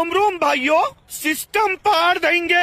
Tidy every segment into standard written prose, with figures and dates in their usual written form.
रोम रोम भाइयों, सिस्टम पार देंगे।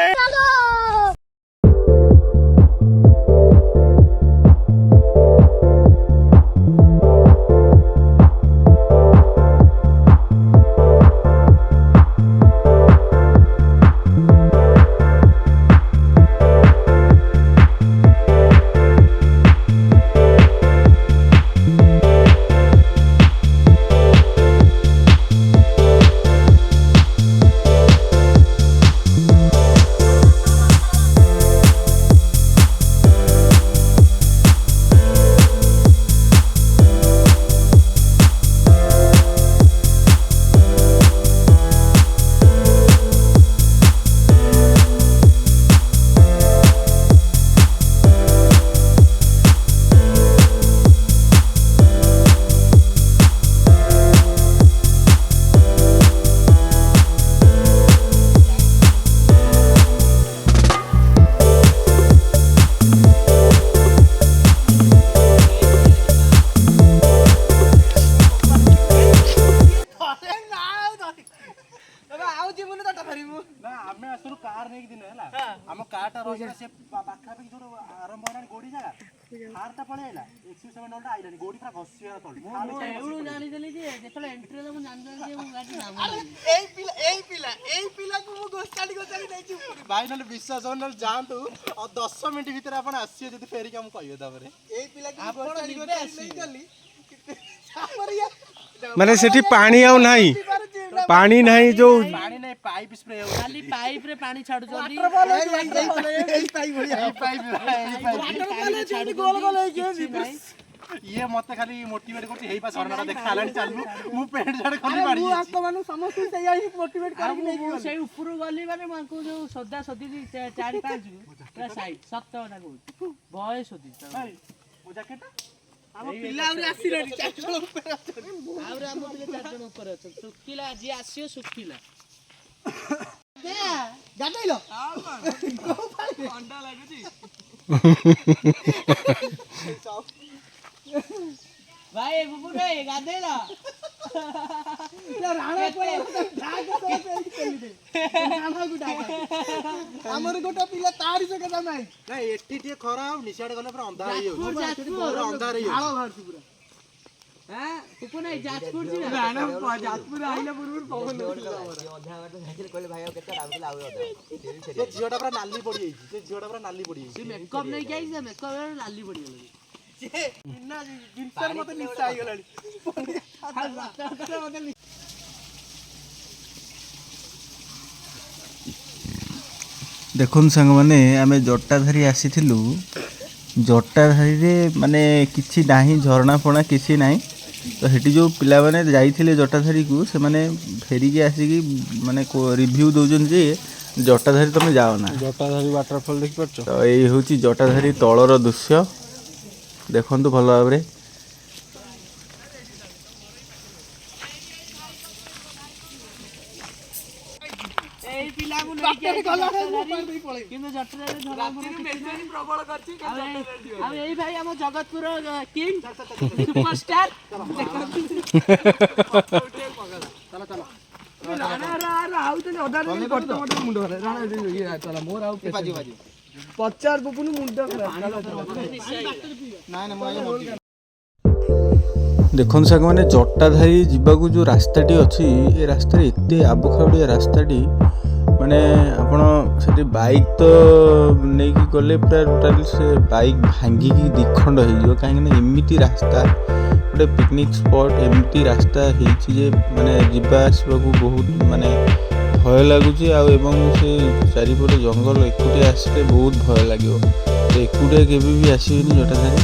भाई ना विश्वास हो ना जातु और 10 मिनट भीतर आप आसिए जब फेरिक हम कहिए माने सेठी पानी आउ नाही पानी नाही जो पानी नहीं पाइप स्प्रे हो खाली पाइप रे पानी छाडु जल्दी ये मते खाली मोटिवेट करती हेई पा सरमारा देखा लानी चालू मु पेंट झाड़ खाली बाड़ी मु आपको मानु समस्त सेया ही मोटिवेट करके नै मु सेई ऊपर गली माने मानकु जो सदा सदी 4 5 पूरा साइड सत्ता ना को बय सदी मु जैकेट हम पिला आउरी आसी रेडी 4 जण ऊपर अछन आउरी हम पिले 4 जण ऊपर अछन सुखिला जी आसीयो सुखिला दे गाडैलो को पाले अंडा लागुची भाई बुबु रे गाधेला राणा पळे ढाक चली दे राणा को ढाक हमर गोटा पिला तारी से कदा नाही ना एठी टे खरा निसाड गले पर अंधार ही हो पूरा अंधार ही आलो भारती पूरा हां कुको नाही जाजपुर जी राणा जाजपुर आइला पुरपुर पवन अधा बात साइकिल कहले भाई केते डाउन आउ अधा से जियोटा पूरा नाली पड़ी जाई से जियोटा पूरा नाली पड़ी जाई मेकअप नहीं जाई से मेकअप लाली पड़ी गेल जे इन्ना जिंसर मते निसा आई गलाडी मते देखुन संग माने आमे जटाधारी आसीथिलु जटाधारी रे माने किछि नाही झरना फणा किछि नाही तो हेटी जो पिला माने जाईथिले जटाधारी को से माने फेरी के आसी की माने को रिव्यू दोजन जे जटाधारी तमे जाओ ना जटाधारी वाटरफॉल देख परछ तो एई होची जटाधारी तळर दृश्य देखंतु भलो भाबरे एई पिला को लेके गला किंतु जटरे धरा मेसेज प्रबल करछि अब एई भाई हम जगतपुर किंग सुपरस्टार चलो चलो राणा रा आउ तने अधार मोट मोट मुंड करे राणा ये चला मोर आउ बाजी बाजी 50 पुपुनु मुंड करे ना ना मोर देखन साग माने जटाधारी जीवाकू जो रास्ताटी अच्छी ये रास्ता एत आबुखाउड़िया रास्ताटी माने आपण से बाइक तो नहीं कि गले पूरा टोटाल से बाइक भांगिकी दिखंड हो कहीं एमती रास्ता गोटे पिकनिक स्पॉट एमती रास्ता हो माने जीवा आसवाकू बहुत माने भय लगुच से चारिपटे जंगल एकुटिया आसले बहुत भय लगे तो एकुटिया केवे भी आसबेनि जटाधारी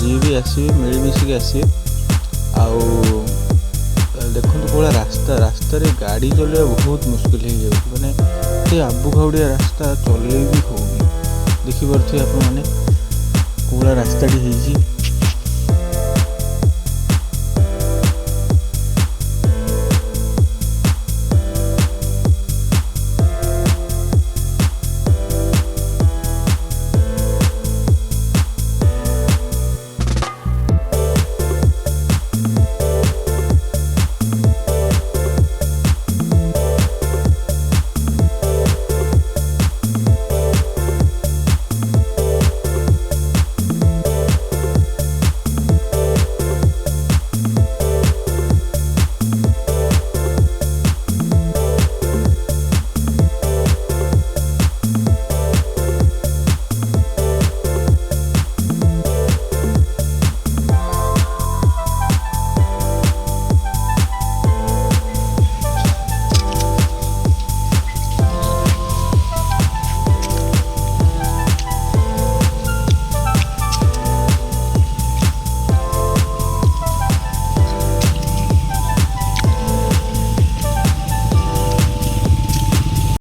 जी भी आसबे मिलमिशिक आसबे आउ देखो कौन रास्ता रास्त गाड़ी चलवा बहुत मुस्किल हो जाए मैंने ये आबुखाउड़िया रास्ता चल भी होनी देखिपे आप कौड़ा रास्ताटी